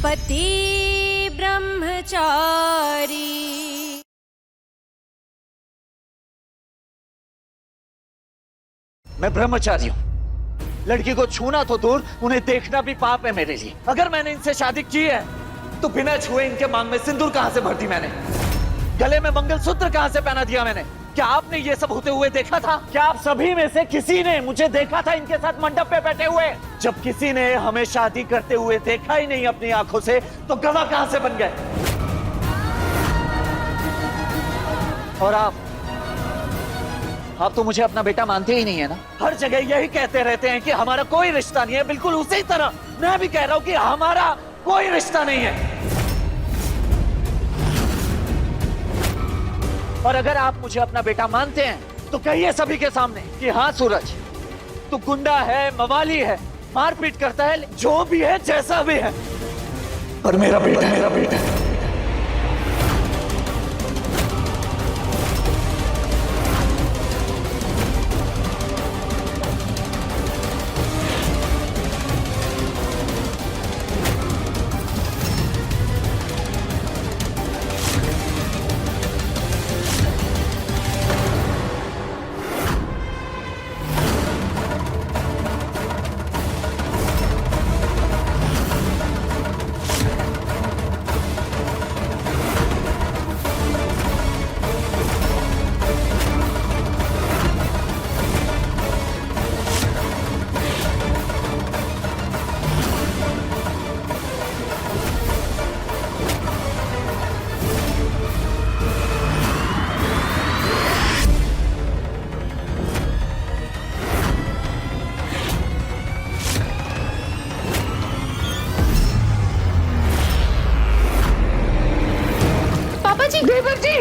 पति ब्रह्मचारी। मैं ब्रह्मचारी हूँ। लड़की को छूना तो दूर, उन्हें देखना भी पाप है मेरे लिए। अगर मैंने इनसे शादी की है तो बिना छुए इनके मांग में सिंदूर कहां से भर दी मैंने? गले में मंगलसूत्र कहां से पहना दिया मैंने? क्या आपने ये सब होते हुए देखा था? क्या आप सभी में से किसी ने मुझे देखा था इनके साथ मंडप पे बैठे हुए? जब किसी ने हमें शादी करते हुए देखा ही नहीं अपनी आंखों से, तो गवाह कहां से बन गए? और आप तो मुझे अपना बेटा मानते ही नहीं है ना? हर जगह यही कहते रहते हैं कि हमारा कोई रिश्ता नहीं है। बिल्कुल उसी तरह मैं भी कह रहा हूं कि हमारा कोई रिश्ता नहीं है। और अगर आप मुझे अपना बेटा मानते हैं तो कहिए सभी के सामने कि हाँ सूरज, तू गुंडा है, मवाली है, मारपीट करता है, जो भी है, जैसा भी है, पर मेरा बेटा है, मेरा बेटा है। देवर जी,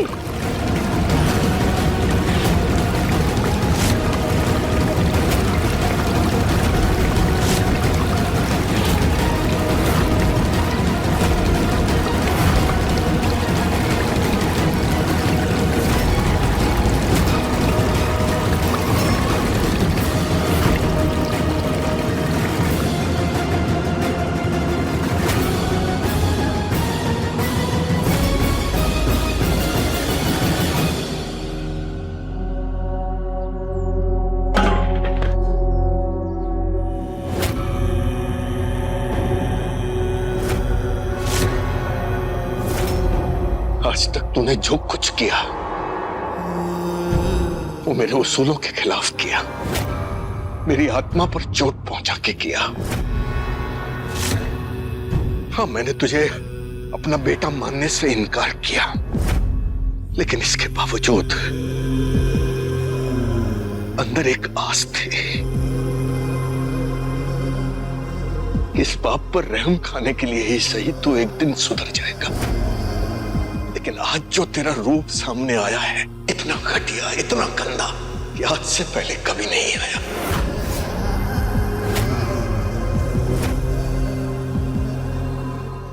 आज तक तूने जो कुछ किया वो मेरे उसूलों के खिलाफ किया, मेरी आत्मा पर चोट पहुंचा के किया। हाँ, मैंने तुझे अपना बेटा मानने से इनकार किया, लेकिन इसके बावजूद अंदर एक आस थी कि इस बाप पर रहम खाने के लिए ही सही तू एक दिन सुधर जाएगा। लेकिन आज जो तेरा रूप सामने आया है, इतना घटिया, इतना गंदा कि आज से पहले कभी नहीं आया।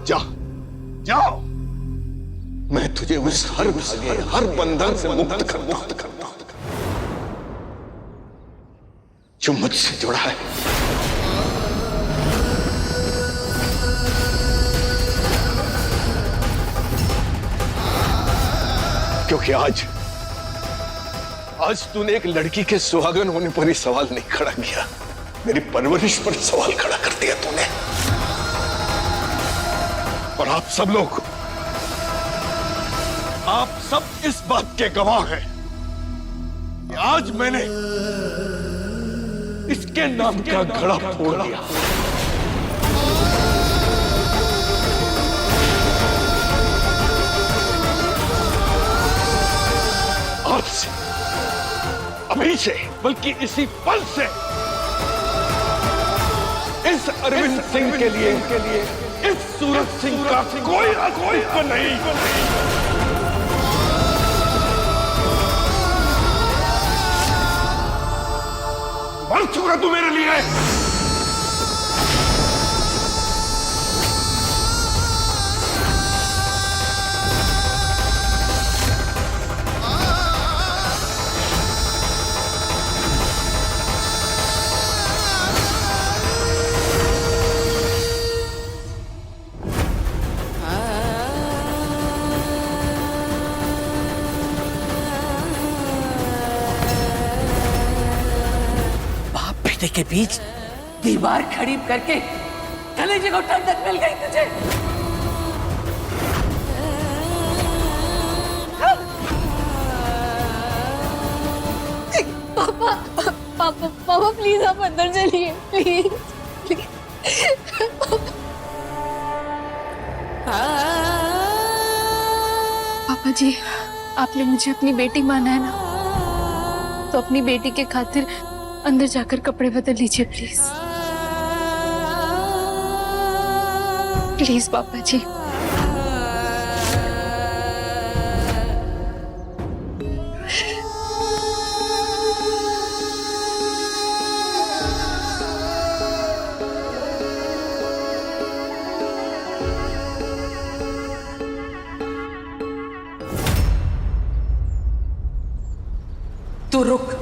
जा, जाओ, मैं तुझे उस हर धागे, हर बंधन से मुक्त करता हूं जो मुझसे जुड़ा है। क्योंकि आज तूने एक लड़की के सुहागन होने पर ही सवाल नहीं खड़ा किया, मेरी परवरिश पर सवाल खड़ा कर दिया तूने। और आप सब इस बात के गवाह हैं कि आज मैंने इसके नाम का घड़ा फोड़ दिया। आज से, अभी से, बल्कि इसी पल से इस अरविंद सिंह के लिए इस सूरज सिंह का कोई अस्तित्व नहीं। मर चुका तू मेरे लिए। रास्ते के बीच दीवार खड़ी करके कलेजे को ठंडक मिल गई तुझे। पापा पापा पापा प्लीज आप अंदर चलिए प्लीज प्लीज। पापा जी आपने मुझे अपनी बेटी माना है ना, तो अपनी बेटी के खातिर अंदर जाकर कपड़े बदल लीजिए प्लीज प्लीज पापा जी। तू रुक।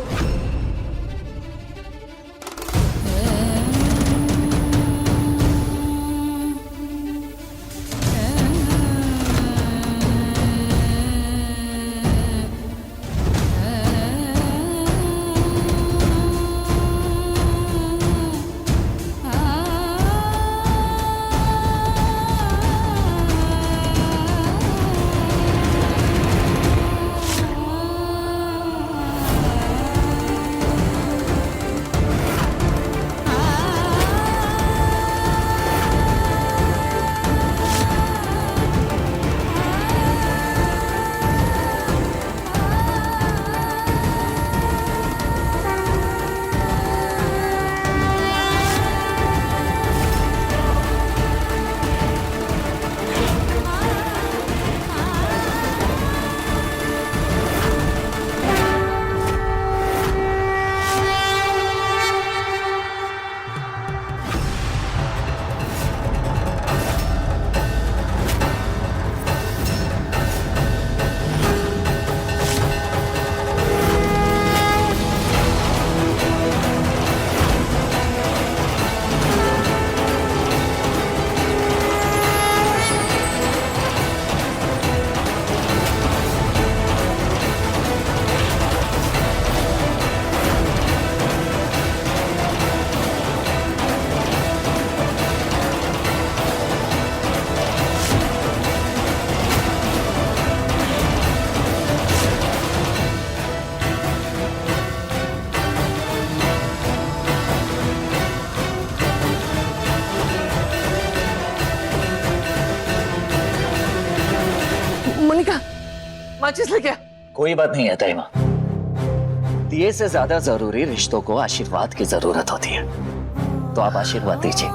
मोनिका माचिस लेके आ। कोई बात नहीं है ताइमा, दिए से ज्यादा जरूरी रिश्तों को आशीर्वाद की जरूरत होती है, तो आप आशीर्वाद दीजिए।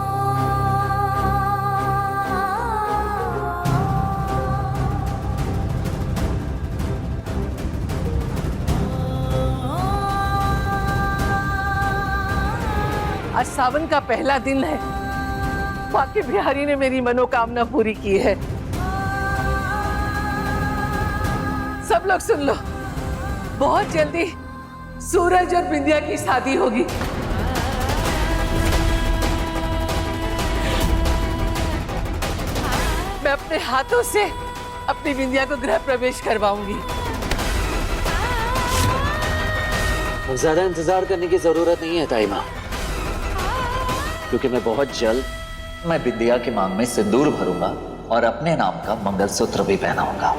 आज सावन का पहला दिन है, बाकी बिहारी ने मेरी मनोकामना पूरी की है। सब लोग सुन लो, बहुत जल्दी सूरज और बिंदिया की शादी होगी। मैं अपने हाथों से अपनी बिंदिया को गृह प्रवेश करवाऊंगी। ज्यादा इंतजार करने की जरूरत नहीं है ताइमा, क्योंकि मैं बहुत जल्द मैं बिंदिया की मांग में सिंदूर भरूंगा और अपने नाम का मंगलसूत्र भी पहनाऊंगा।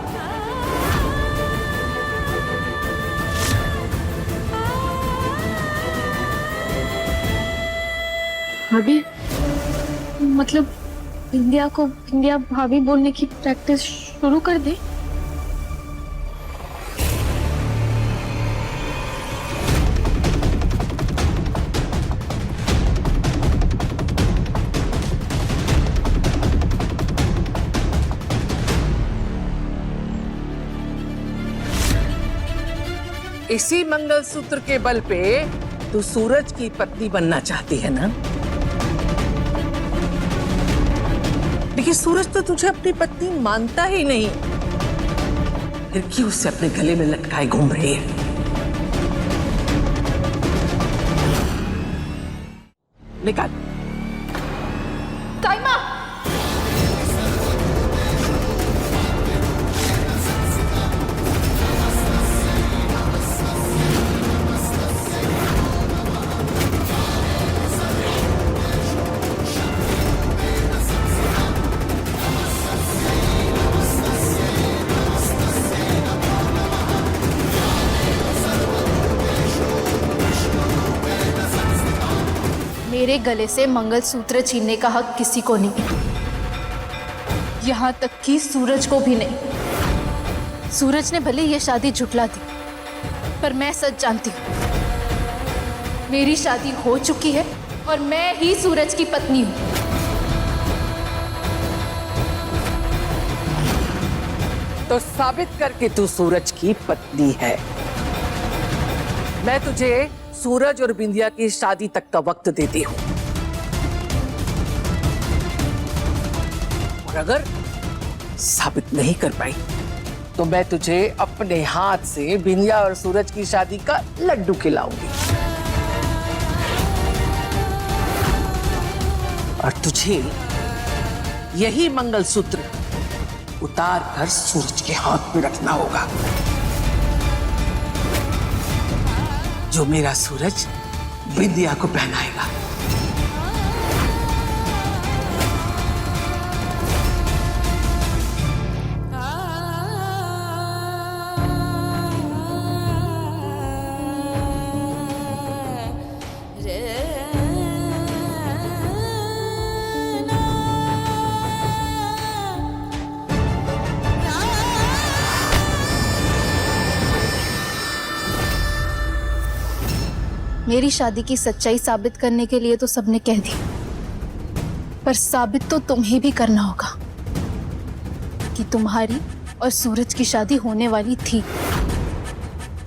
भाभी मतलब बिंदिया भाभी बोलने की प्रैक्टिस शुरू कर दे। इसी मंगलसूत्र के बल पे तू सूरज की पत्नी बनना चाहती है ना? लेकिन सूरज तो तुझे अपनी पत्नी मानता ही नहीं, फिर क्यों उसे अपने गले में लटकाए घूम रही है? निकाल। ताइमा मेरे गले से मंगलसूत्र छीनने का हक किसी को नहीं, यहां तक कि सूरज को भी नहीं। सूरज ने भले ये शादी झुठला दी, पर मैं सच जानती हूँ, मेरी शादी हो चुकी है और मैं ही सूरज की पत्नी हूँ। तो साबित करके तू सूरज की पत्नी है। मैं तुझे सूरज और बिंदिया की शादी तक का वक्त देती हूं, और अगर साबित नहीं कर पाई तो मैं तुझे अपने हाथ से बिंदिया और सूरज की शादी का लड्डू खिलाऊंगी, और तुझे यही मंगलसूत्र उतार कर सूरज के हाथ में रखना होगा, जो मेरा सूरज बिंदिया को पहनाएगा। मेरी शादी की सच्चाई साबित करने के लिए तो सबने कह दी, पर साबित तो तुम्हें भी करना होगा कि तुम्हारी और सूरज की शादी होने वाली थी।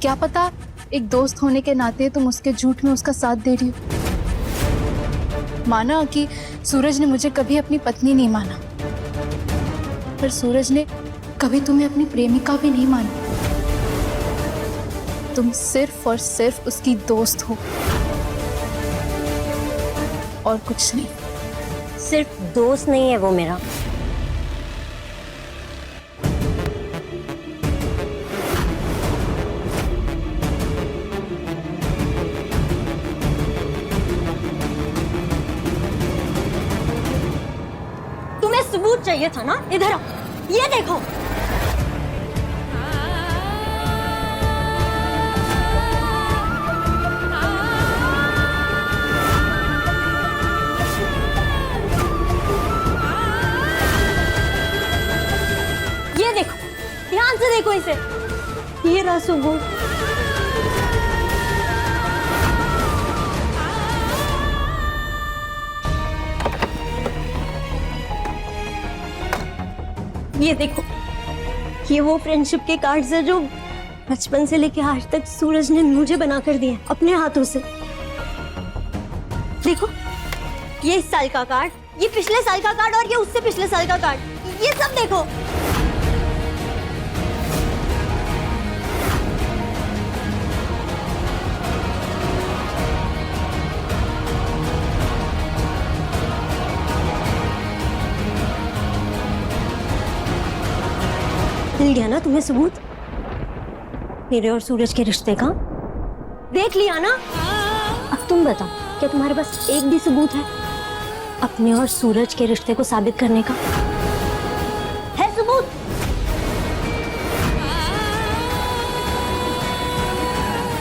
क्या पता एक दोस्त होने के नाते तुम उसके झूठ में उसका साथ दे रही हो। माना कि सूरज ने मुझे कभी अपनी पत्नी नहीं माना, पर सूरज ने कभी तुम्हें अपनी प्रेमिका भी नहीं माना। तुम सिर्फ और सिर्फ उसकी दोस्त हो और कुछ नहीं। सिर्फ दोस्त नहीं है वो मेरा, तुम्हें सबूत चाहिए था ना? इधर आओ, ये देखो। ध्यान से देखो इसे, ये रहा सबूत। ये देखो, ये वो फ्रेंडशिप के कार्ड्स है जो बचपन से लेके आज तक सूरज ने मुझे बनाकर दिए अपने हाथों से। देखो, ये इस साल का कार्ड, ये पिछले साल का कार्ड और ये उससे पिछले साल का कार्ड, ये सब देखो। मिल गया ना तुम्हें सबूत मेरे और सूरज के रिश्ते का? देख लिया ना? अब तुम बताओ, क्या तुम्हारे पास एक भी सबूत है अपने और सूरज के रिश्ते को साबित करने का? है सबूत?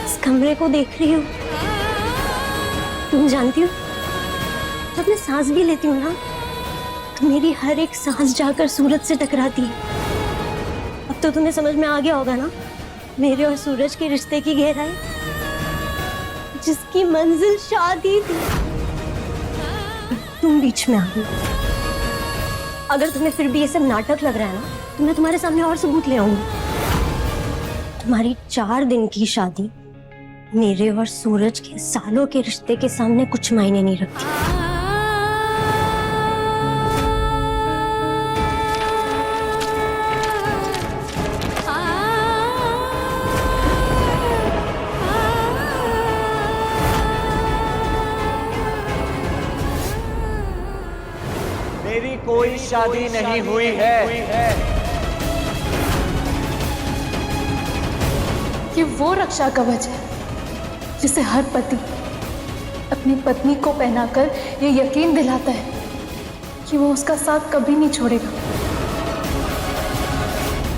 इस कमरे को देख रही हो, तुम जानती हो जब मैं सांस भी लेती हूँ ना, तो मेरी हर एक सांस जाकर सूरज से टकराती है। अब तो तुम्हें समझ में आ गया होगा ना मेरे और सूरज के रिश्ते की गहराई, जिसकी मंजिल शादी थी, तुम बीच में आ गई। अगर तुम्हें फिर भी ये सब नाटक लग रहा है ना, तो मैं तुम्हारे सामने और सबूत ले आऊंगी। तुम्हारी 4 दिन की शादी मेरे और सूरज के सालों के रिश्ते के सामने कुछ मायने नहीं रखती। मेरी कोई शादी नहीं हुई है। ये वो रक्षा कवच है जिसे हर पति अपनी पत्नी को पहनाकर ये यकीन दिलाता है कि वो उसका साथ कभी नहीं छोड़ेगा।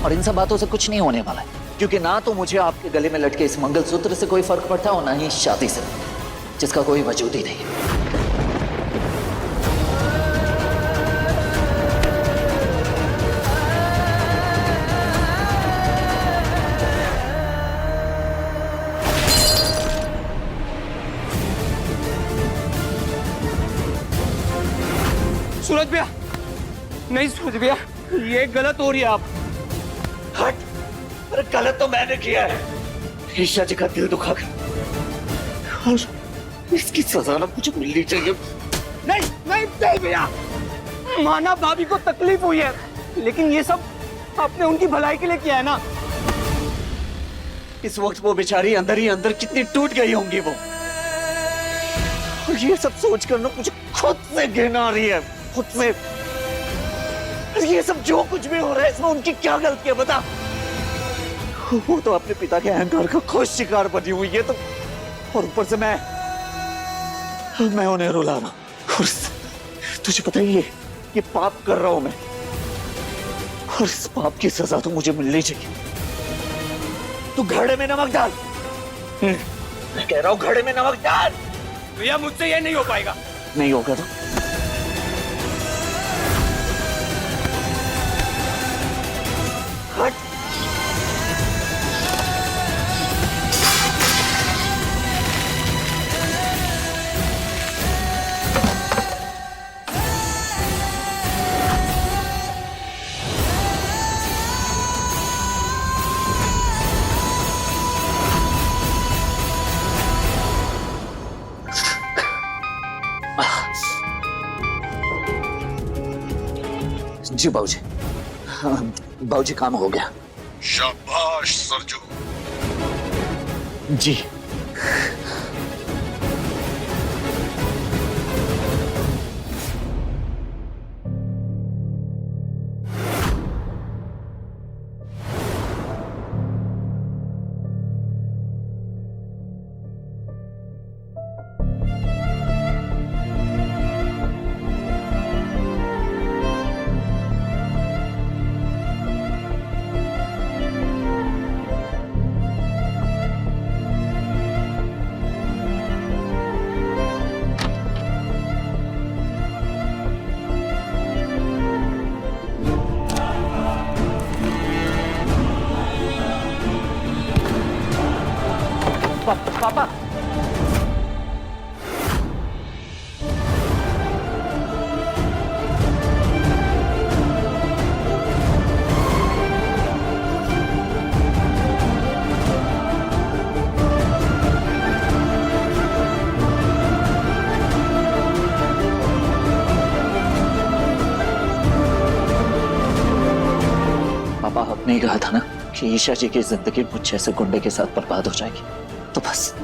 और इन सब बातों से कुछ नहीं होने वाला है, क्योंकि ना तो मुझे आपके गले में लटके इस मंगलसूत्र से कोई फर्क पड़ता और ना ही शादी से, जिसका कोई वजूद ही नहीं। नहीं सूरज भैया, ये गलत हो रही है आप। हट। अरे गलत तो मैंने किया है, ईशा जी का दिल दुखाकर, और इसकी सजा ना मुझे मिलनी चाहिए। नहीं नहीं नहीं भैया, माना भाभी को तकलीफ हुई है, लेकिन ये सब आपने उनकी भलाई के लिए किया है ना। इस वक्त वो बेचारी अंदर ही अंदर कितनी टूट गई होंगी वो, और ये सब सोच कर ना मुझे खुद से घृणा आ रही है, खुद से। ये सब जो कुछ भी हो रहा है इसमें उनकी क्या गलती है बता। वो तो अपने पिता के अहंकार का खुद शिकार बनी हुई है, तो और ऊपर से मैं उन्हें रुला रहा हूं। तुझे पता ही है ये पाप कर रहा हूं मैं, और इस पाप की सजा तो मुझे मिलनी चाहिए। तू घड़े में नमक डाल, मैं कह रहा हूं घड़े में नमक डाल। भैया मुझसे ये नहीं हो पाएगा। नहीं होगा तो हट। जी बाबूजी, हाँ, बाबूजी काम हो गया। शाबाश सरजू। जी पापा, पापा आपने ही कहा था ना कि ईशा जी की जिंदगी मुझ जैसे गुंडे के साथ बर्बाद हो जाएगी, तो बस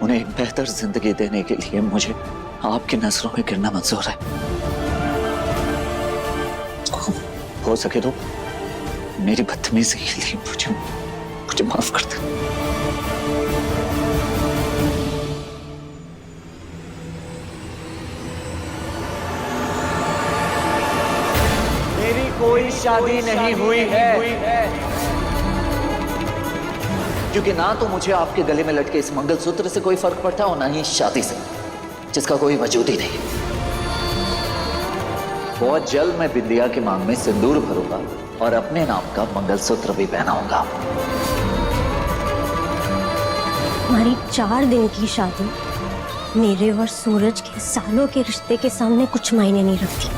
उन्हें एक बेहतर जिंदगी देने के लिए मुझे आपकी नजरों में गिरना मंजूर है। हो सके तो मेरी बदतमीजी के लिए मुझे माफ कर दे। मेरी कोई शादी नहीं हुई है, क्योंकि ना तो मुझे आपके गले में लटके इस मंगलसूत्र से कोई फर्क पड़ता और ना ही शादी से, जिसका कोई वजूद ही नहीं। बहुत जल्द मैं बिंदिया की मांग में सिंदूर भरूंगा और अपने नाम का मंगलसूत्र भी पहनाऊंगा। हमारी 4 दिन की शादी मेरे और सूरज के सालों के रिश्ते के सामने कुछ मायने नहीं रखती।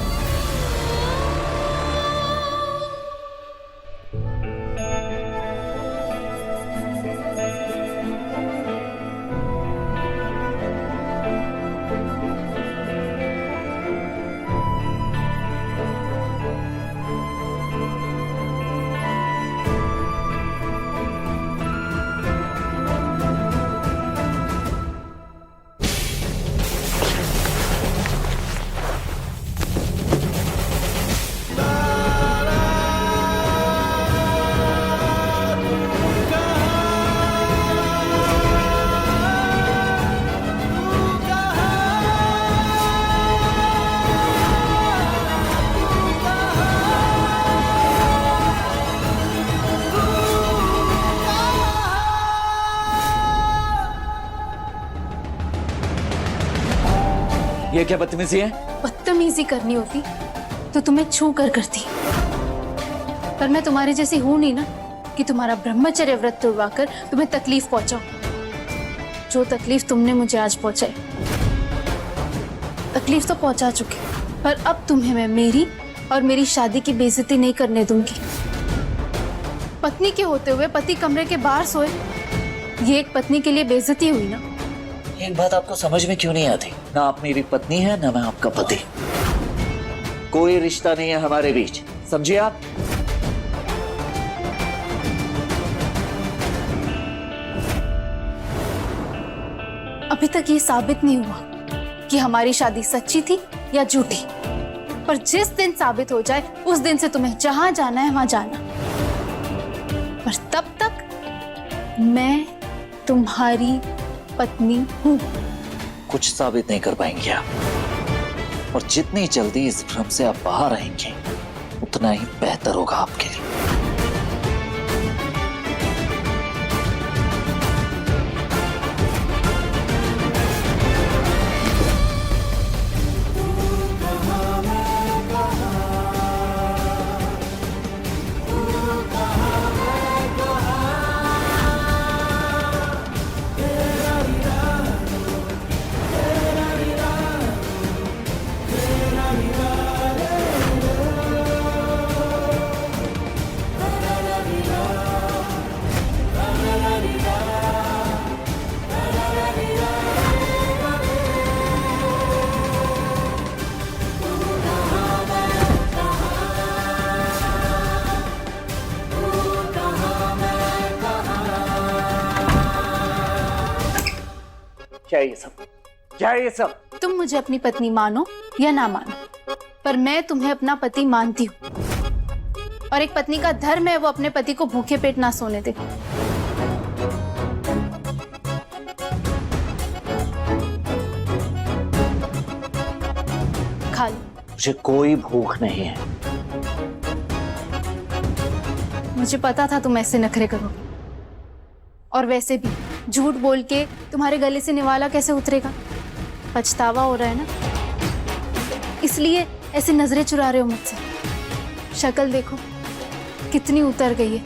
ये क्या बदतमीजी है? बदतमीजी करनी होती तो तुम्हें छू कर करती, पर मैं तुम्हारे जैसी हूं नहीं ना कि तुम्हारा ब्रह्मचर्य व्रत तोड़वाकर तुम्हें तकलीफ पहुंचाऊं। जो तकलीफ तुमने मुझे आज पहुंचाई, तकलीफ तो पहुंचा चुकी, पर अब तुम्हें मैं मेरी और मेरी शादी की बेइज्जती नहीं करने दूंगी। पत्नी के होते हुए पति कमरे के बाहर सोए, ये एक पत्नी के लिए बेइज्जती हुई ना। एक बात आपको समझ में क्यों नहीं आती? ना आप मेरी पत्नी है ना मैं आपका पति। कोई रिश्ता नहीं है हमारे बीच, समझिए आप? अभी तक ये साबित नहीं हुआ कि हमारी शादी सच्ची थी या झूठी, पर जिस दिन साबित हो जाए उस दिन से तुम्हें जहां जाना है वहां जाना। पर तब तक मैं तुम्हारी पत्नी हूं। कुछ साबित नहीं कर पाएंगे आप, और जितनी जल्दी इस भ्रम से आप बाहर आएंगे उतना ही बेहतर होगा आपके लिए। क्या ये सब? क्या ये सब? तुम मुझे अपनी पत्नी मानो या ना मानो, पर मैं तुम्हें अपना पति मानती हूँ। और एक पत्नी का धर्म है वो अपने पति को भूखे पेट ना सोने दे। खा लो। मुझे कोई भूख नहीं है। मुझे पता था तुम ऐसे नखरे करोगे, और वैसे भी झूठ बोल के तुम्हारे गले से निवाला कैसे उतरेगा? पछतावा हो रहा है ना, इसलिए ऐसे नजरें चुरा रहे हो मुझसे। शक्ल देखो कितनी उतर गई है।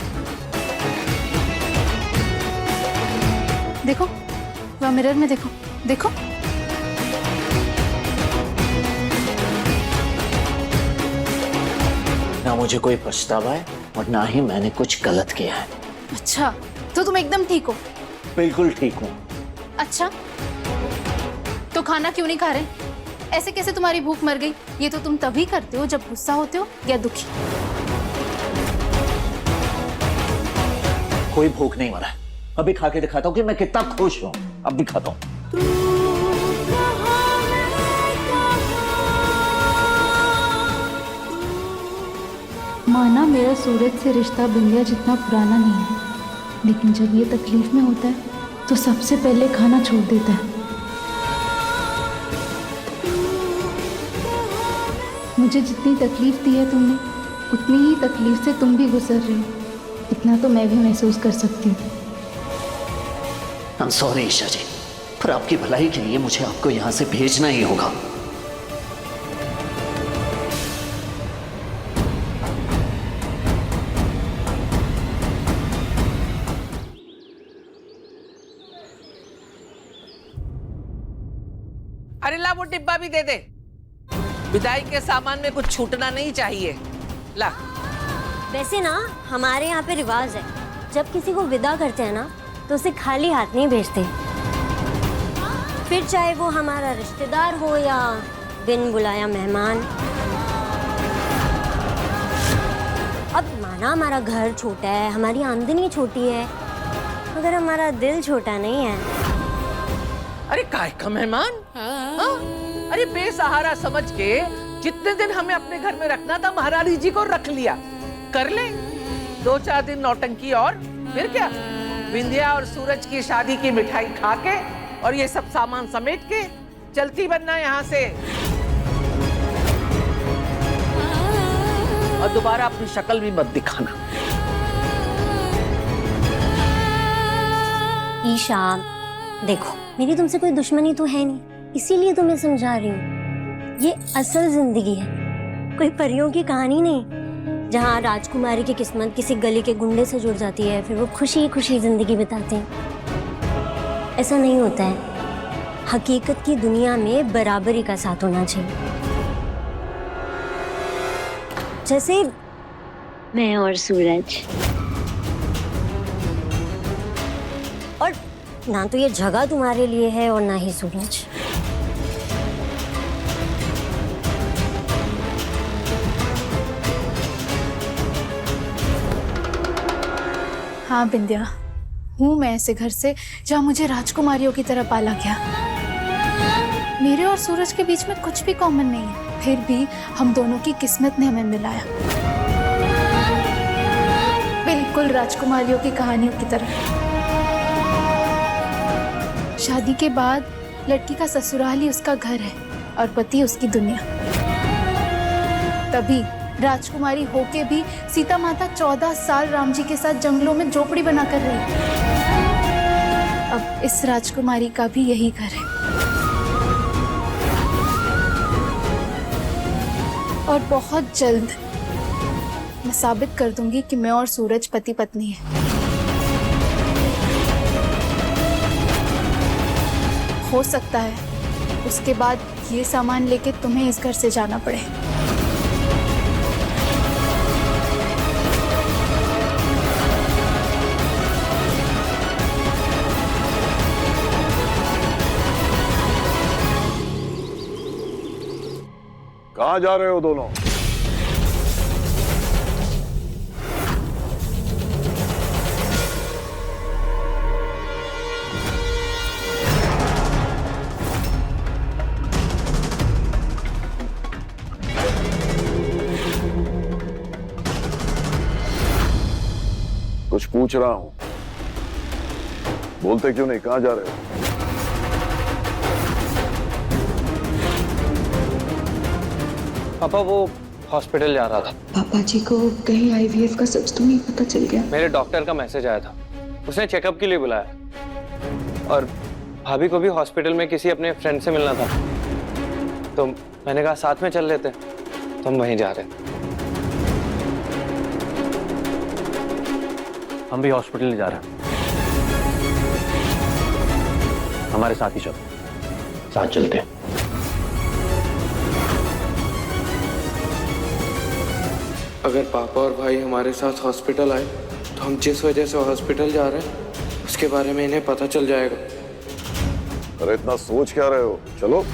देखो, वह मिरर में देखो, देखो। ना मुझे कोई पछतावा है और ना ही मैंने कुछ गलत किया है। अच्छा, तो तुम एकदम ठीक हो? बिल्कुल ठीक हूँ। अच्छा, तो खाना क्यों नहीं खा रहे? ऐसे कैसे तुम्हारी भूख मर गई? ये तो तुम तभी करते हो जब गुस्सा होते हो या दुखी। कोई भूख नहीं मरा है। अभी खा के दिखाता हूँ कि मैं कितना खुश हूँ। अब भी खाता हूँ। माना मेरा सूरज से रिश्ता बिंदिया जितना पुराना नहीं है, लेकिन जब ये तकलीफ में होता है तो सबसे पहले खाना छोड़ देता है। मुझे जितनी तकलीफ दी है तुमने, उतनी ही तकलीफ से तुम भी गुजर रही हो। इतना तो मैं भी महसूस कर सकती हूँ। I'm sorry ईशा जी, पर आपकी भलाई के लिए मुझे आपको यहाँ से भेजना ही होगा। अरे ला, वो डिब्बा भी दे दे। विदाई के सामान में कुछ छूटना नहीं चाहिए। ला। वैसे ना हमारे यहाँ पे रिवाज है, जब किसी को विदा करते हैं ना तो उसे खाली हाथ नहीं भेजते, फिर चाहे वो हमारा रिश्तेदार हो या बिन बुलाया मेहमान। अब माना हमारा घर छोटा है, हमारी आमदनी छोटी है, मगर हमारा दिल छोटा नहीं है। अरे काय का मेहमान? हाँ? अरे बेसहारा समझ के जितने दिन हमें अपने घर में रखना था महारानी जी को रख लिया। कर ले 2-4 दिन नौटंकी, और फिर क्या, बिंदिया और सूरज की शादी की मिठाई खा के और ये सब सामान समेट के चलती बनना यहाँ से। और दोबारा अपनी शक्ल भी मत दिखाना। ईशा देखो, मेरी तुमसे कोई दुश्मनी तो है नहीं, इसीलिए तो मैं समझा रही हूँ। ये असल जिंदगी है, कोई परियों की कहानी नहीं जहाँ राजकुमारी की किस्मत किसी गली के गुंडे से जुड़ जाती है, फिर वो खुशी खुशी जिंदगी बिताते हैं। ऐसा नहीं होता है। हकीकत की दुनिया में बराबरी का साथ होना चाहिए। जैसे मैं और सूरज। और ना तो ये जगह तुम्हारे लिए है और ना ही सूरज। हाँ बिंदिया, हूँ मैं ऐसे घर से जहाँ मुझे राजकुमारियों की तरह पाला गया। मेरे और सूरज के बीच में कुछ भी कॉमन नहीं है, फिर भी हम दोनों की किस्मत ने हमें मिलाया, बिल्कुल राजकुमारियों की कहानियों की तरह। शादी के बाद लड़की का ससुराल ही उसका घर है और पति उसकी दुनिया। तभी राजकुमारी होके भी सीता माता 14 साल राम जी के साथ जंगलों में झोपड़ी बनाकर रही। अब इस राजकुमारी का भी यही घर है और बहुत जल्द मैं साबित कर दूंगी कि मैं और सूरज पति पत्नी हैं। हो सकता है उसके बाद ये सामान लेके तुम्हें इस घर से जाना पड़े। कहाँ जा रहे हो दोनों? कुछ पूछ रहा हूं, बोलते क्यों नहीं? कहाँ जा रहे हो? पापा वो हॉस्पिटल जा रहा था। पापा जी को कहीं आईवीएफ का सच तो नहीं पता चल गया? मेरे डॉक्टर का मैसेज आया था, उसने चेकअप के लिए बुलाया और भाभी को भी हॉस्पिटल में किसी अपने फ्रेंड से मिलना था, तो मैंने कहा साथ में चल लेते, तो हम वहीं जा रहे हैं। हम भी हॉस्पिटल नहीं जा रहे, हमारे साथ ही चलो, साथ चलते हैं। अगर पापा और भाई हमारे साथ हॉस्पिटल आए तो हम जिस वजह से हॉस्पिटल जा रहे हैं उसके बारे में इन्हें पता चल जाएगा। अरे इतना सोच क्या रहे हो? चलो।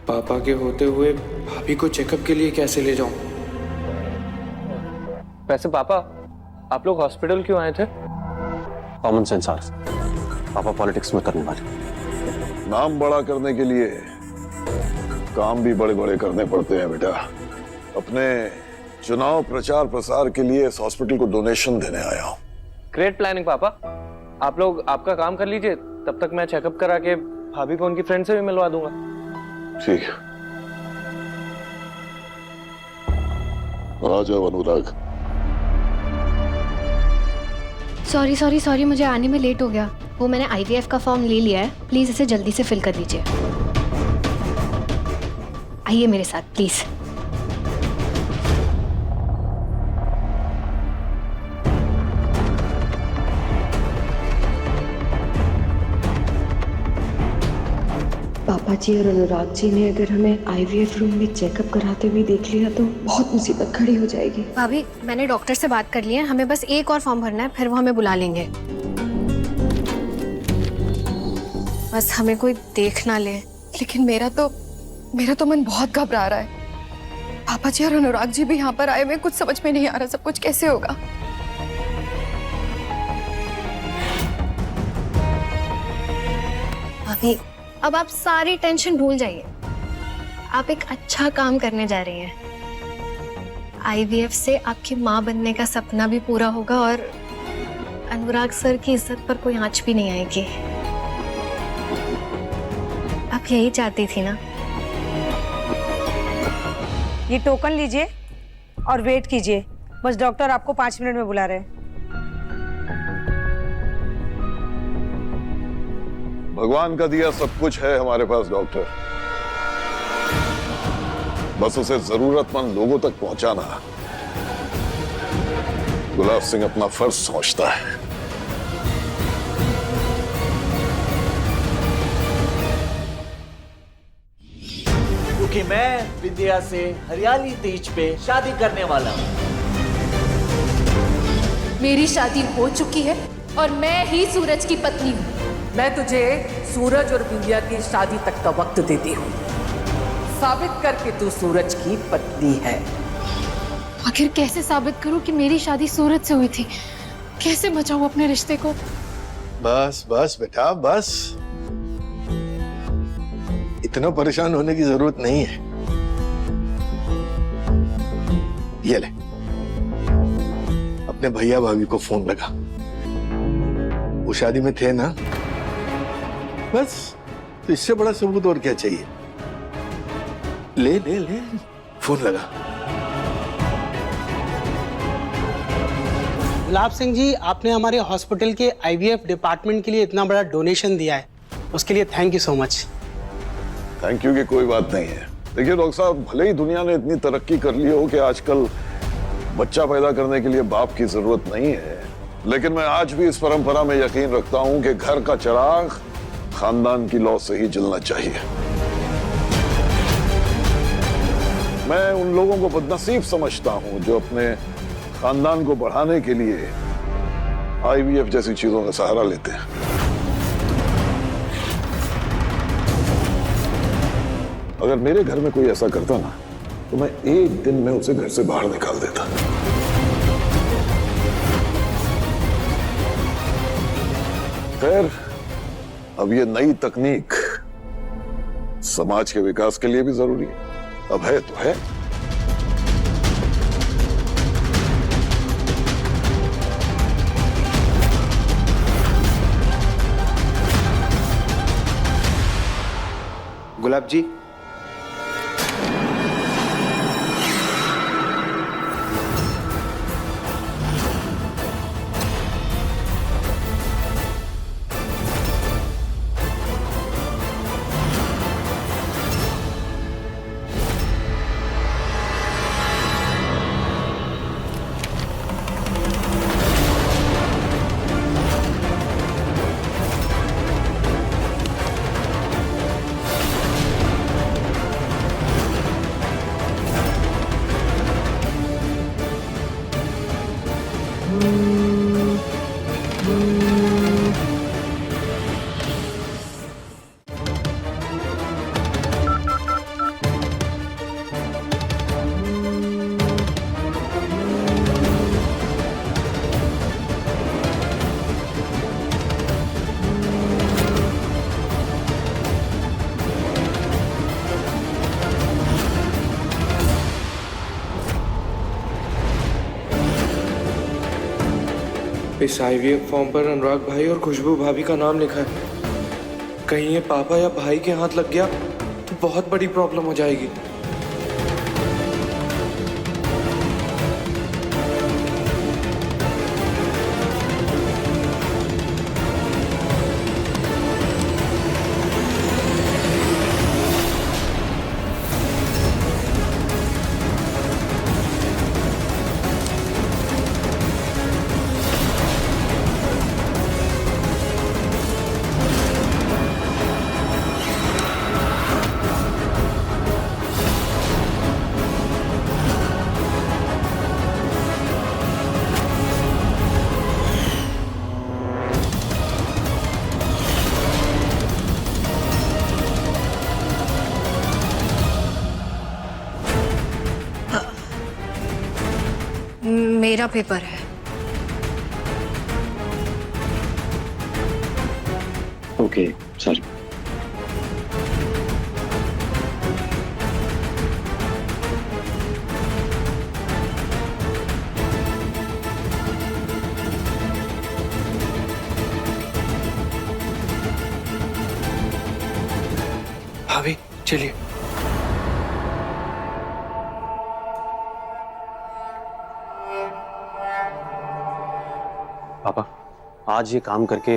पापा के होते हुए भाभी को चेकअप के लिए कैसे ले जाऊं? वैसे पापा आप लोग हॉस्पिटल क्यों आए थे? कॉमन सेंस आर, पापा पॉलिटिक्स में करने वाले। नाम बड़ा करने के लिए काम भी बड़े बड़े करने पड़ते हैं बेटा। अपने चुनाव प्रचार प्रसार के लिए इस हॉस्पिटल को डोनेशन देने आया हूं। ग्रेट प्लानिंग पापा, आप लोग आपका काम कर लीजिए, तब तक मैं चेकअप करा के भाभी को उनकी फ्रेंड से भी मिलवा दूंगा। ठीक है, आ जाओ अनुराग। सॉरी मुझे आने में लेट हो गया। वो मैंने आईवीएफ का फॉर्म ले लिया है, प्लीज इसे जल्दी से फिल कर दीजिए। आइए मेरे साथ प्लीज। पापा जी और अनुराग जी ने अगर हमें आईवीएफ रूम में चेकअप कराते हुए देख लिया तो बहुत मुसीबत खड़ी हो जाएगी। भाभी मैंने डॉक्टर से बात कर ली है, हमें बस एक और फॉर्म भरना है, फिर वो हमें बुला लेंगे। बस हमें कोई देख ना ले। लेकिन मेरा तो मन बहुत घबरा रहा है। पापा जी और अनुराग जी भी यहाँ पर आए हुए, कुछ समझ में नहीं आ रहा सब कुछ कैसे होगा। भाभी अब आप सारी टेंशन भूल जाइए, आप एक अच्छा काम करने जा रही हैं। आईवीएफ से आपकी माँ बनने का सपना भी पूरा होगा और अनुराग सर की इज्जत पर कोई आंच भी नहीं आएगी। आप यही चाहती थी ना? ये टोकन लीजिए और वेट कीजिए, बस डॉक्टर आपको 5 मिनट में बुला रहे हैं। भगवान का दिया सब कुछ है हमारे पास डॉक्टर, बस उसे जरूरतमंद लोगों तक पहुंचाना गुलाब सिंह अपना फर्ज समझता है। क्योंकि मैं विद्या से हरियाली तीज पे शादी करने वाला हूँ। मेरी शादी हो चुकी है और मैं ही सूरज की पत्नी हूँ। मैं तुझे सूरज और विंध्या की शादी तक का वक्त देती हूँ। साबित कर कि तू सूरज की पत्नी है। आखिर कैसे साबित करूं कि मेरी शादी सूरज से हुई थी? कैसे बचाऊं अपने रिश्ते को? बस बस बेटा बस, इतना परेशान होने की जरूरत नहीं है। ये ले, अपने भैया भाभी को फोन लगा, वो शादी में थे ना, बस तो इससे बड़ा सबूत और क्या चाहिए। ले ले ले, फोन लगा। गुलाब सिंह जी, आपने हमारे हॉस्पिटल के आईवीएफ डिपार्टमेंट के लिए इतना बड़ा डोनेशन दिया है, उसके लिए thank you so much. Thank you की कोई बात नहीं है। देखिए डॉक्टर साहब, भले ही दुनिया ने इतनी तरक्की कर ली हो कि आजकल बच्चा पैदा करने के लिए बाप की जरूरत नहीं है, लेकिन मैं आज भी इस परंपरा में यकीन रखता हूं कि घर का चिराग खानदान की लौ से ही जलना चाहिए। मैं उन लोगों को बदनसीब समझता हूं जो अपने खानदान को बढ़ाने के लिए आईवीएफ जैसी चीजों का सहारा लेते हैं। अगर मेरे घर में कोई ऐसा करता ना, तो मैं एक दिन में उसे घर से बाहर निकाल देता। खैर, अब ये नई तकनीक समाज के विकास के लिए भी जरूरी है। अब है तो है। गुलाब जी, इस आईवीएफ फॉर्म पर अनुराग भाई और खुशबू भाभी का नाम लिखा है। कहीं ये पापा या भाई के हाथ लग गया तो बहुत बड़ी प्रॉब्लम हो जाएगी। मेरा पेपर है। Okay, sorry. भाभी चलिए। पापा, आज ये काम करके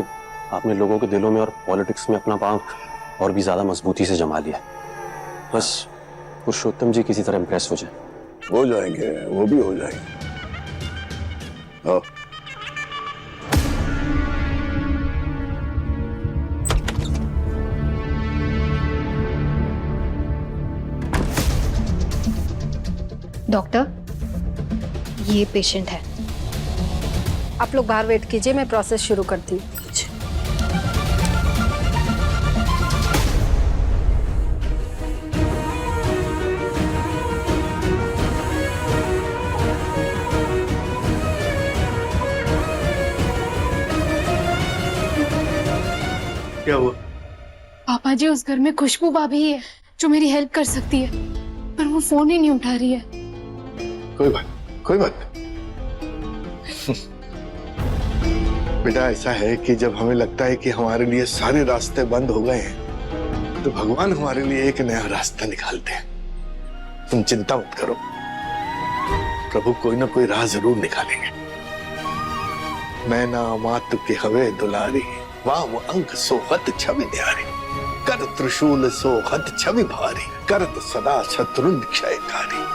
आपने लोगों के दिलों में और पॉलिटिक्स में अपना पांव और भी ज्यादा मजबूती से जमा लिया। बस पुरुषोत्तम जी किसी तरह इंप्रेस हो जाए। हो जाएंगे, वो भी हो जाएंगे। आओ। डॉक्टर, ये पेशेंट है। आप लोग बाहर वेट कीजिए, मैं प्रोसेस शुरू करती हूँ। क्या हुआ? पापा जी, उस घर में खुशबू भाभी है जो मेरी हेल्प कर सकती है, पर वो फोन ही नहीं उठा रही है। कोई बात बेटा, ऐसा है कि जब हमें लगता है कि हमारे लिए सारे रास्ते बंद हो गए हैं तो भगवान हमारे लिए एक नया रास्ता निकालते हैं। तुम चिंता मत करो, प्रभु कोई ना कोई राह जरूर निकालेंगे। मैं ना मात के हवे दुलारी, वाम अंक सोहत छवि न्यारी, कर त्रिशूल सोहत छवि भारी, करत सदा शत्रुन क्षयकारी।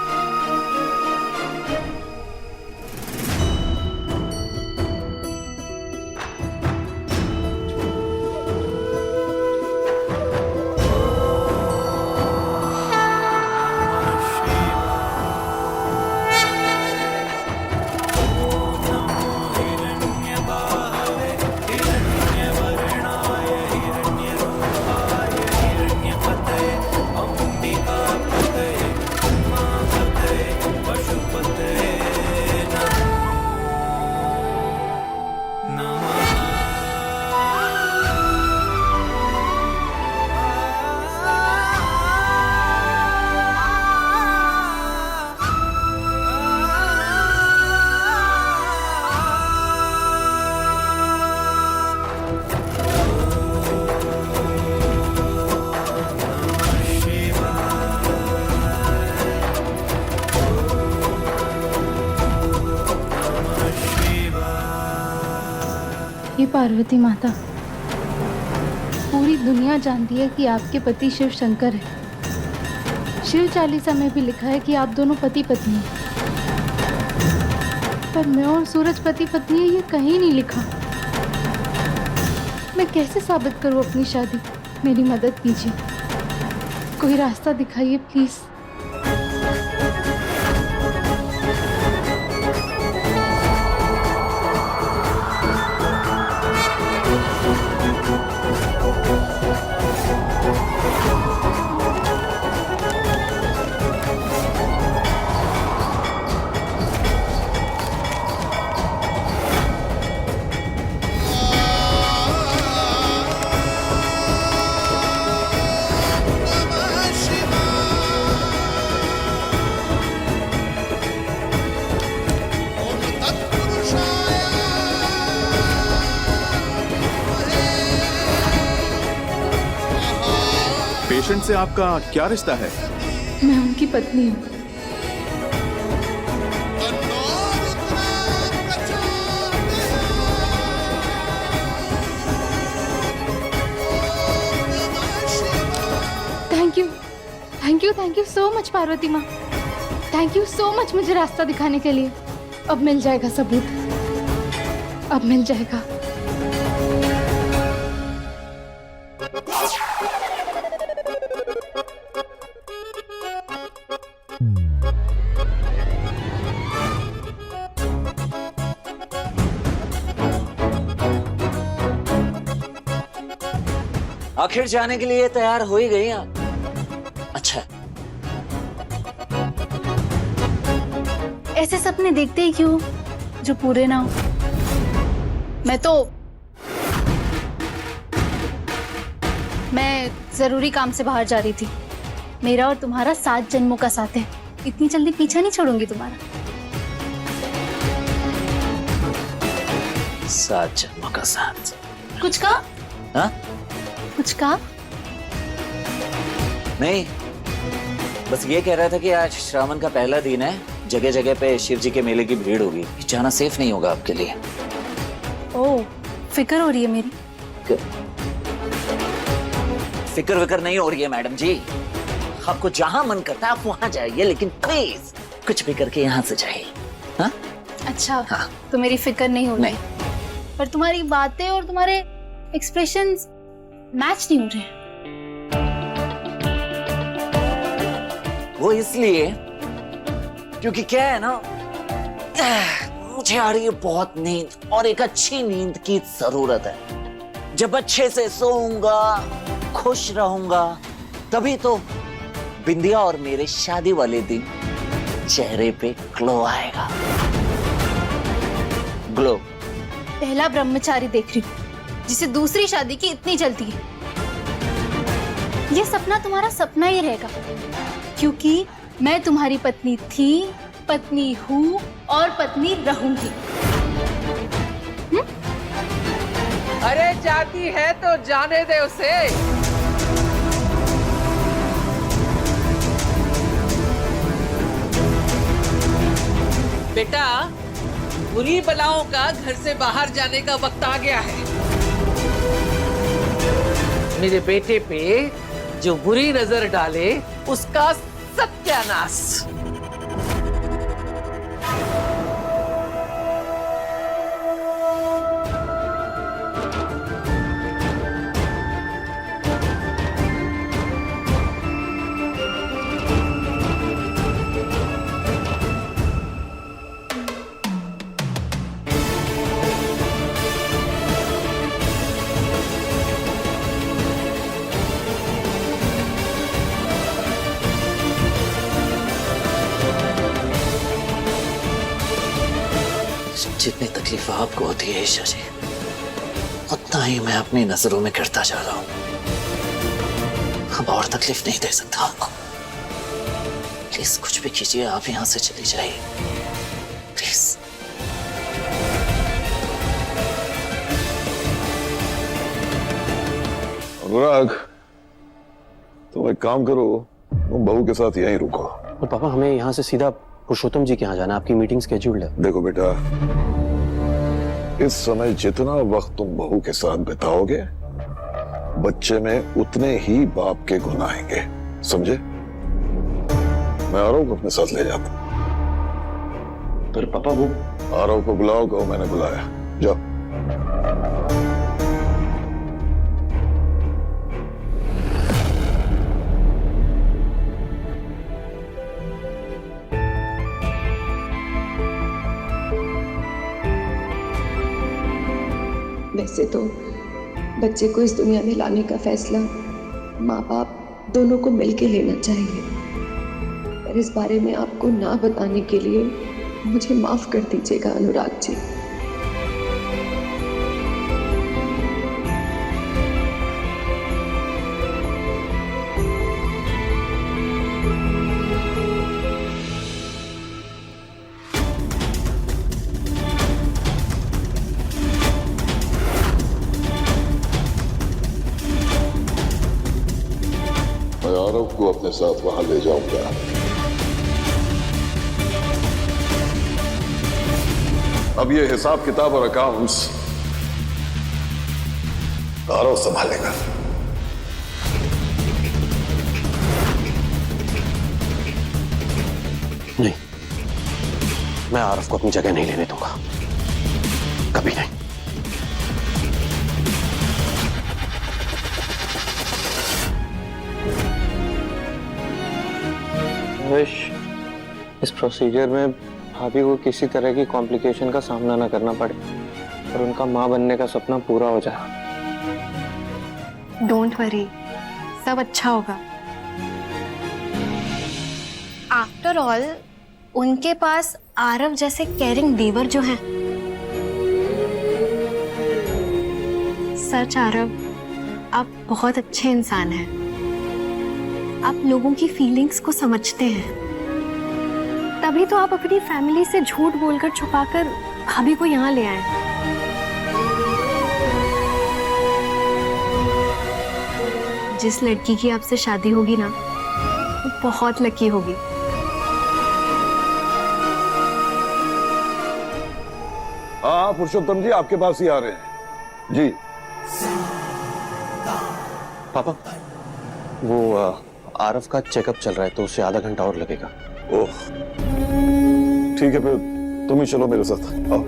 हे पार्वती माता, पूरी दुनिया जानती है कि आपके पति शिव शंकर है। शिव चालीसा में भी लिखा है कि आप दोनों पति पत्नी हैं, पर मैं और सूरज पति पत्नी है ये कहीं नहीं लिखा। मैं कैसे साबित करूं अपनी शादी? मेरी मदद कीजिए, कोई रास्ता दिखाइए प्लीज। पेशेंट से आपका क्या रिश्ता है? मैं उनकी पत्नी हूँ। Thank you so much Parvati माँ, थैंक यू सो मच मुझे रास्ता दिखाने के लिए। अब मिल जाएगा सबूत, अब मिल जाएगा। आखिर जाने के लिए तैयार हो ही गई आप। अच्छा, ऐसे सपने देखते ही क्यों जो पूरे ना हो? मैं जरूरी काम से बाहर जा रही थी। मेरा और तुम्हारा 7 जन्मों का साथ है, इतनी जल्दी पीछा नहीं छोड़ूंगी तुम्हारा। 7 जन्मों का साथ? कुछ कहा? हाँ? कुछ कहा? नहीं, बस ये कह रहा था कि आज श्रावण का पहला दिन है, जगह जगह पे शिव जी के मेले की भीड़ होगी, जाना सेफ नहीं होगा आपके लिए। ओह, फिक्र हो रही है मेरी। फिक्र विक्र नहीं हो रही है मैडम जी। आपको जहां मन करता है आप वहां जाइए, लेकिन प्लीज कुछ भी करके यहाँ से जाइए। हाँ? अच्छा हाँ। तो मेरी फिक्र नहीं हो रही, पर तुम्हारी बातें और तुम्हारे एक्सप्रेशंस मैच नहीं हो रहे हैं। वो इसलिए क्योंकि क्या है ना, मुझे आ रही है बहुत नींद और एक अच्छी नींद की जरूरत है। जब अच्छे से सोऊंगा, खुश रहूंगा, तभी तो बिंदिया और मेरे शादी वाले दिन चेहरे पे ग्लो आएगा। ग्लो। पहला ब्रह्मचारी देख रही हूँ जिसे दूसरी शादी की इतनी जल्दी है। ये सपना तुम्हारा सपना ही रहेगा, क्योंकि मैं तुम्हारी पत्नी थी, पत्नी हूँ और पत्नी रहूंगी। अरे जाती है तो जाने दे उसे। बेटा, बुरी बलाओं का घर से बाहर जाने का वक्त आ गया है। मेरे बेटे पे जो बुरी नजर डाले उसका सत्यानाश। जितनी तकलीफ आपको होती है ईशा जी, उतना ही मैं अपनी नजरों में गिरता जा रहा हूं। अब और तकलीफ नहीं दे सकता आपको। प्लीज कुछ भी कीजिए, आप यहां से चली जाइए प्लीज। अनुराग, तुम एक काम करो, तुम बहू के साथ यहीं रुको। और पापा हमें यहाँ से सीधा पुरुषोत्तम जी के यहाँ जाना, आपकी मीटिंग स्केड्यूल्ड है। देखो बेटा, इस समय जितना वक्त तुम बहू के साथ बिताओगे, बच्चे में उतने ही बाप के गुण आएंगे, समझे? मैं आरव को अपने साथ ले जाता। पर पापा वो आरव को बुलाओ, कहो मैंने बुलाया। जाओ। वैसे तो बच्चे को इस दुनिया में लाने का फैसला माँ बाप दोनों को मिलके लेना चाहिए, पर इस बारे में आपको ना बताने के लिए मुझे माफ कर दीजिएगा अनुराग जी। मैं आरव को अपने साथ वहां ले जाऊंगा। अब ये हिसाब किताब और अकाउंट्स आरव संभालेगा। नहीं, मैं आरव को अपनी जगह नहीं लेने दूंगा, कभी नहीं। इस प्रोसीजर में भाभी को किसी तरह की कॉम्प्लिकेशन का सामना ना करना पड़े और उनका माँ बनने का सपना पूरा हो जाए। डोंट वरी, सब अच्छा होगा। आफ्टर ऑल उनके पास आरव जैसे केयरिंग देवर जो हैं। सच आरव, आप बहुत अच्छे इंसान हैं। आप लोगों की फीलिंग्स को समझते हैं, तभी तो आप अपनी फैमिली से झूठ बोलकर छुपाकर भाभी को यहाँ ले आए। जिस लड़की की आपसे शादी होगी ना, वो बहुत लकी होगी। हाँ पुरुषोत्तम जी आपके पास ही आ रहे हैं जी। पापा, वो आरव का चेकअप चल रहा है तो उसे आधा घंटा और लगेगा। ओह, ठीक है, फिर तुम ही चलो मेरे साथ। आओ।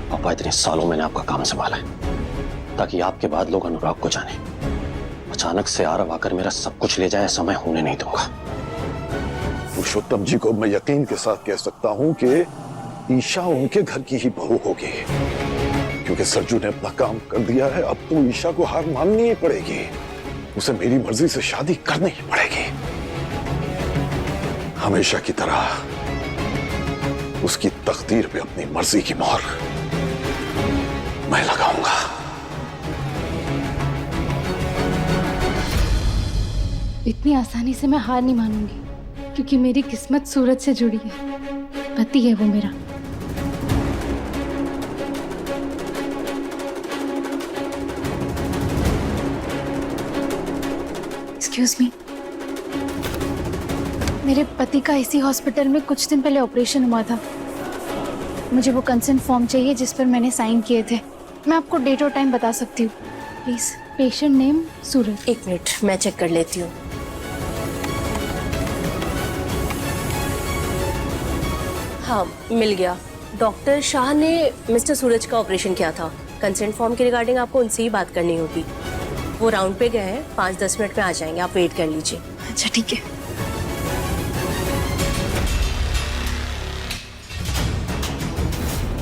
पापा, इतने सालों मैंने आपका काम संभाला है ताकि आपके बाद लोग अनुराग को जाने। अचानक से आरव आकर मेरा सब कुछ ले जाए, ऐसा मैं होने नहीं दूंगा। पुरुषोत्तम जी को मैं यकीन के साथ कह सकता हूं कि ईशा उनके घर की ही बहू होगी, क्योंकि सरजू ने अपना काम कर दिया है। अब तो ईशा को हार माननी ही पड़ेगी, उसे मेरी मर्जी से शादी करनी ही पड़ेगी। हमेशा की तरह उसकी तकदीर पे अपनी मर्जी की मोहर मैं लगाऊंगा। इतनी आसानी से मैं हार नहीं मानूंगी, क्योंकि मेरी किस्मत सूरज से जुड़ी है। पति है वो मेरा। एक्सक्यूज मी, मेरे पति का इसी हॉस्पिटल में कुछ दिन पहले ऑपरेशन हुआ था। मुझे वो कंसेंट फॉर्म चाहिए जिस पर मैंने साइन किए थे। मैं आपको डेट और टाइम बता सकती हूँ। Please, patient name Suraj. 1 minute, मैं चेक कर लेती हूँ। हाँ, मिल गया। डॉक्टर शाह ने मिस्टर सूरज का ऑपरेशन किया था। कंसेंट फॉर्म के रिगार्डिंग आपको उनसे ही बात करनी होगी। वो राउंड पे गए हैं, 5-10 मिनट में आ जाएंगे, आप वेट कर लीजिए। अच्छा ठीक है।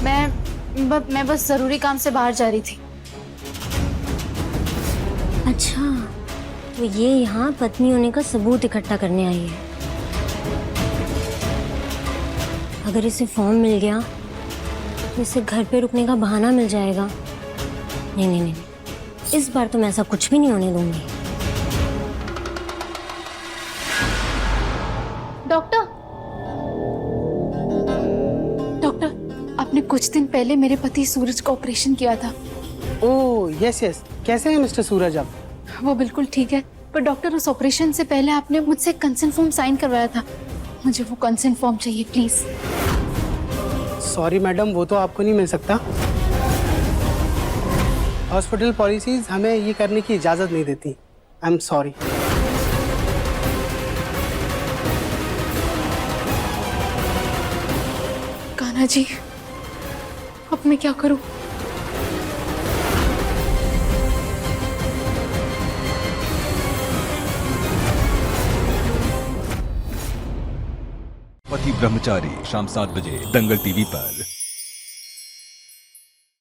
मैं बस जरूरी काम से बाहर जा रही थी। अच्छा, तो ये यहाँ पत्नी होने का सबूत इकट्ठा करने आई है। अगर इसे फॉर्म मिल गया तो इसे घर पे रुकने का बहाना मिल जाएगा। नहीं नहीं नहीं, इस बार तो मैं ऐसा कुछ भी नहीं होने दूंगी। डॉक्टर, आपने कुछ दिन पहले मेरे पति सूरज का ऑपरेशन किया था। ओह यस यस, कैसे हैं मिस्टर सूरज आप? वो बिल्कुल ठीक है, पर डॉक्टर उस ऑपरेशन से पहले आपने मुझसे कंसेंट फॉर्म साइन करवाया था। मुझे वो कंसेंट फॉर्म चाहिए प्लीज। सॉरी मैडम, वो तो आपको नहीं मिल सकता। हॉस्पिटल पॉलिसीज हमें ये करने की इजाजत नहीं देती। I am sorry. Kanha ji, अब मैं क्या करूं? पति ब्रह्मचारी, शाम 7 बजे दंगल टीवी पर।